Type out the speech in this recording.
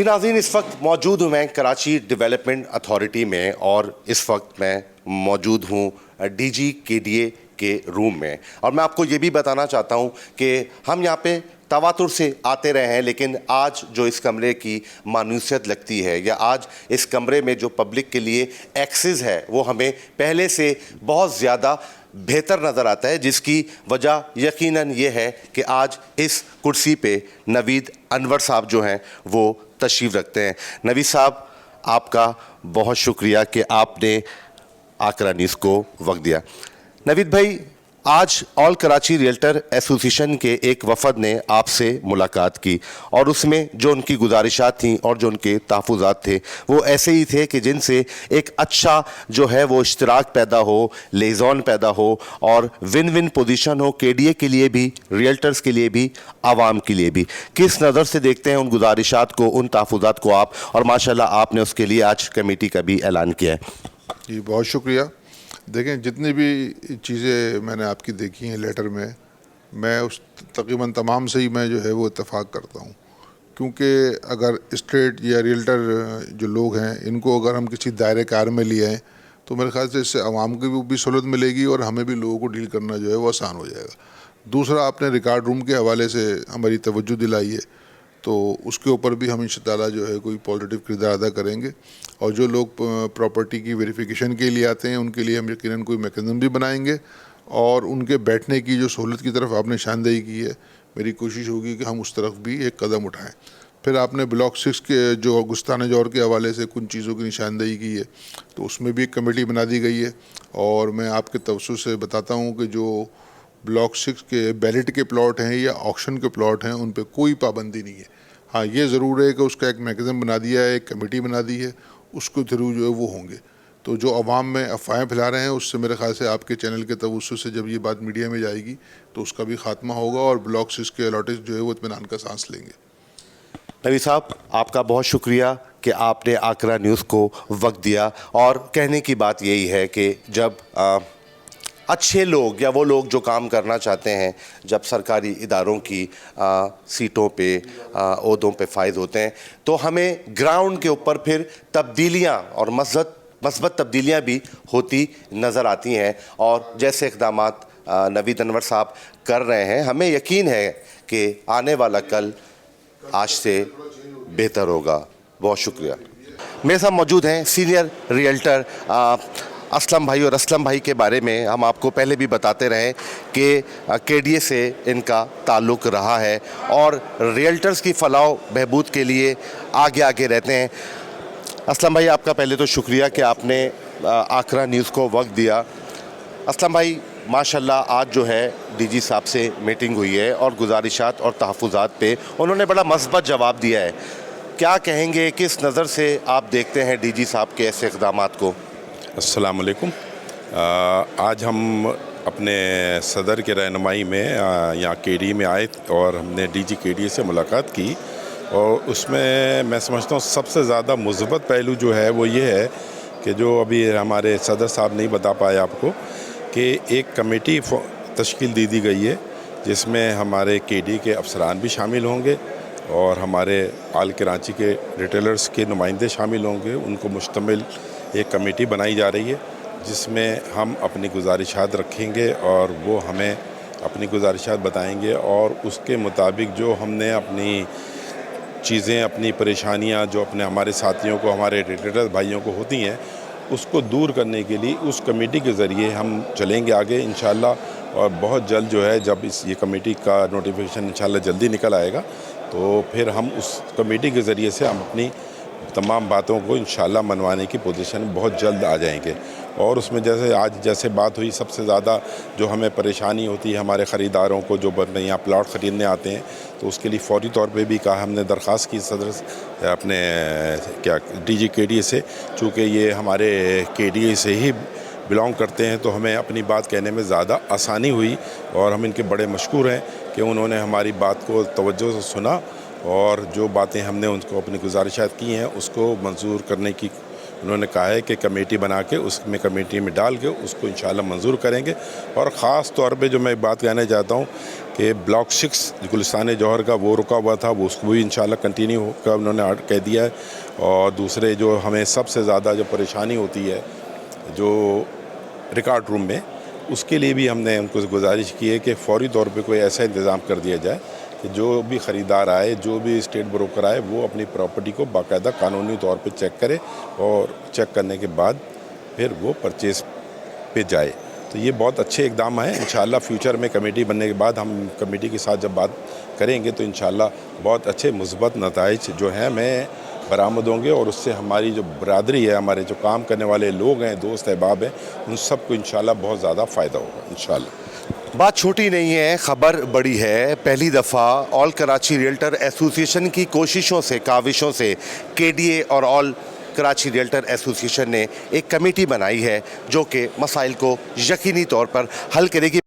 ناظرین، اس وقت موجود ہوں میں کراچی ڈیولپمنٹ اتھارٹی میں، اور اس وقت میں موجود ہوں ڈی جی کے ڈی اے کے روم میں، اور میں آپ کو یہ بھی بتانا چاہتا ہوں کہ ہم یہاں پہ تواتر سے آتے رہے ہیں، لیکن آج جو اس کمرے کی مانوسیت لگتی ہے، یا آج اس کمرے میں جو پبلک کے لیے ایکسس ہے، وہ ہمیں پہلے سے بہت زیادہ بہتر نظر آتا ہے، جس کی وجہ یقیناً یہ ہے کہ آج اس کرسی پہ نوید انور صاحب جو ہیں وہ تشریف رکھتے ہیں۔ نوید صاحب، آپ کا بہت شکریہ کہ آپ نے آکرا نیوز کو وقت دیا۔ نوید بھائی، آج آل کراچی ریئلٹر ایسوسیشن کے ایک وفد نے آپ سے ملاقات کی، اور اس میں جو ان کی گزارشات تھیں اور جو ان کے تحفظات تھے وہ ایسے ہی تھے کہ جن سے ایک اچھا جو ہے وہ اشتراک پیدا ہو، لیزون پیدا ہو، اور ون ون پوزیشن ہو کے ڈی اے کے لیے بھی، ریئلٹرز کے لیے بھی، عوام کے لیے بھی۔ کس نظر سے دیکھتے ہیں ان گزارشات کو، ان تحفظات کو آپ، اور ماشاءاللہ آپ نے اس کے لیے آج کمیٹی کا بھی اعلان کیا ہے؟ جی بہت شکریہ۔ دیکھیں، جتنی بھی چیزیں میں نے آپ کی دیکھی ہیں لیٹر میں اس تقریباً تمام سے ہی میں جو ہے وہ اتفاق کرتا ہوں، کیونکہ اگر اسٹیٹ یا ریئلٹر جو لوگ ہیں ان کو اگر ہم کسی دائرے کار میں لے آئیں تو میرے خیال سے اس سے عوام کو بھی سہولت ملے گی، اور ہمیں بھی لوگوں کو ڈیل کرنا جو ہے وہ آسان ہو جائے گا۔ دوسرا، آپ نے ریکارڈ روم کے حوالے سے ہماری توجہ دلائی ہے، تو اس کے اوپر بھی ہم انشاءاللہ جو ہے کوئی پازیٹیو کردار ادا کریں گے، اور جو لوگ پراپرٹی کی ویریفیکیشن کے لیے آتے ہیں ان کے لیے ہم یقیناً کوئی میکینزم بھی بنائیں گے، اور ان کے بیٹھنے کی جو سہولت کی طرف آپ نے نشاندہی کی ہے، میری کوشش ہوگی کہ ہم اس طرف بھی ایک قدم اٹھائیں۔ پھر آپ نے بلاک 6 کے جو گستاخانہ جور کے حوالے سے کچھ چیزوں کی نشاندہی کی ہے، تو اس میں بھی ایک کمیٹی بنا دی گئی ہے، اور میں آپ کے توسط سے بتاتا ہوں کہ جو بلاک 6 کے بیلٹ کے پلاٹ ہیں یا آکشن کے پلاٹ ہیں ان پہ کوئی پابندی نہیں ہے۔ ہاں، یہ ضرور ہے کہ اس کا ایک میکینزم بنا دیا ہے، ایک کمیٹی بنا دی ہے، اس کے تھرو جو ہے وہ ہوں گے۔ تو جو عوام میں افواہیں پھیلا رہے ہیں، اس سے میرے خیال سے آپ کے چینل کے توسط سے جب یہ بات میڈیا میں جائے گی تو اس کا بھی خاتمہ ہوگا، اور بلاک 6 کے الاٹس جو ہے وہ اطمینان کا سانس لیں گے۔ نوید صاحب، آپ کا بہت شکریہ کہ آپ نے آکرا نیوز کو وقت دیا، اور کہنے کی بات یہی ہے کہ جب اچھے لوگ یا وہ لوگ جو کام کرنا چاہتے ہیں جب سرکاری اداروں کی سیٹوں پہ، عہدوں پہ فائز ہوتے ہیں، تو ہمیں گراؤنڈ کے اوپر پھر تبدیلیاں اور مثبت تبدیلیاں بھی ہوتی نظر آتی ہیں، اور جیسے اقدامات نوید انور صاحب کر رہے ہیں، ہمیں یقین ہے کہ آنے والا کل آج سے بہتر ہوگا۔ بہت شکریہ۔ میرے ساتھ موجود ہیں سینئر ریئلٹر اسلم بھائی، اور اسلم بھائی کے بارے میں ہم آپ کو پہلے بھی بتاتے رہے کہ کے ڈی اے سے ان کا تعلق رہا ہے، اور ریئلٹرز کی فلاح و بہبود کے لیے آگے رہتے ہیں۔ اسلم بھائی، آپ کا پہلے تو شکریہ کہ آپ نے آکرا نیوز کو وقت دیا۔ اسلم بھائی، ماشاءاللہ آج جو ہے ڈی جی صاحب سے میٹنگ ہوئی ہے، اور گزارشات اور تحفظات پہ انہوں نے بڑا مثبت جواب دیا ہے۔ کیا کہیں گے، کس نظر سے آپ دیکھتے ہیں ڈی جی صاحب کے ایسے اقدامات کو؟ السلام علیکم۔ آج ہم اپنے صدر کے رہنمائی میں یہاں کے ڈی میں آئے، اور ہم نے ڈی جی کے ڈی سے ملاقات کی، اور اس میں سمجھتا ہوں سب سے زیادہ مثبت پہلو جو ہے وہ یہ ہے کہ جو ابھی ہمارے صدر صاحب نہیں بتا پائے آپ کو، کہ ایک کمیٹی تشکیل دی گئی ہے جس میں ہمارے کے ڈی کے افسران بھی شامل ہوں گے، اور ہمارے آل کراچی کے ریٹیلرز کے نمائندے شامل ہوں گے۔ ان کو مشتمل ایک کمیٹی بنائی جا رہی ہے جس میں ہم اپنی گزارشات رکھیں گے، اور وہ ہمیں اپنی گزارشات بتائیں گے، اور اس کے مطابق جو ہم نے اپنی چیزیں، اپنی پریشانیاں جو ہمارے ساتھیوں کو، ہمارے ریٹیلر بھائیوں کو ہوتی ہیں، اس کو دور کرنے کے لیے اس کمیٹی کے ذریعے ہم چلیں گے آگے انشاءاللہ۔ اور بہت جلد جو ہے جب یہ کمیٹی کا نوٹیفیکیشن انشاءاللہ جلدی نکل آئے گا، تو پھر ہم اس کمیٹی کے ذریعے سے ہم اپنی تمام باتوں کو انشاءاللہ منوانے کی پوزیشن میں بہت جلد آ جائیں گے۔ اور اس میں جیسے بات ہوئی، سب سے زیادہ جو ہمیں پریشانی ہوتی ہے ہمارے خریداروں کو جو یہاں پلاٹ خریدنے آتے ہیں، تو اس کے لیے فوری طور پہ بھی کہا، ہم نے درخواست کی صدر اپنے ڈی جی کے ڈی سے، چونکہ یہ ہمارے کے ڈی سے ہی بلانگ کرتے ہیں، تو ہمیں اپنی بات کہنے میں زیادہ آسانی ہوئی، اور ہم ان کے بڑے مشکور ہیں کہ انہوں نے ہماری بات کو توجہ سے سنا، اور جو باتیں ہم نے ان کو اپنی گزارشات کی ہیں اس کو منظور کرنے کی انہوں نے کہا ہے کہ کمیٹی بنا کے اس میں کمیٹی میں ڈال کے اس کو انشاءاللہ منظور کریں گے۔ اور خاص طور پہ جو میں بات کہنا چاہتا ہوں کہ بلاک 6 گلستان جوہر کا وہ رکا ہوا تھا، وہ اس کو بھی انشاءاللہ کنٹینیو کا انہوں نے کہہ دیا ہے. اور دوسرے جو ہمیں سب سے زیادہ جو پریشانی ہوتی ہے جو ریکارڈ روم میں، اس کے لیے بھی ہم نے ان کو گزارش کی ہے کہ فوری طور پہ کوئی ایسا انتظام کر دیا جائے کہ جو بھی خریدار آئے، جو بھی اسٹیٹ بروکر آئے، وہ اپنی پراپرٹی کو باقاعدہ قانونی طور پہ چیک کرے اور چیک کرنے کے بعد پھر وہ پرچیز پہ جائے. تو یہ بہت اچھے اقدام ہیں. انشاءاللہ فیوچر میں کمیٹی بننے کے بعد ہم کمیٹی کے ساتھ جب بات کریں گے تو انشاءاللہ بہت اچھے مثبت نتائج جو ہیں میں برآمد ہوں گے، اور اس سے ہماری جو برادری ہے، ہمارے جو کام کرنے والے لوگ ہیں، دوست احباب ہیں، ان سب کو انشاءاللہ بہت زیادہ فائدہ ہوگا انشاءاللہ. بات چھوٹی نہیں ہے، خبر بڑی ہے. پہلی دفعہ آل کراچی ریئلٹر ایسوسی ایشن کی کوششوں سے، کاوشوں سے KDA اور آل کراچی ریئلٹر ایسوسی ایشن نے ایک کمیٹی بنائی ہے جو کہ مسائل کو یقینی طور پر حل کرے گی.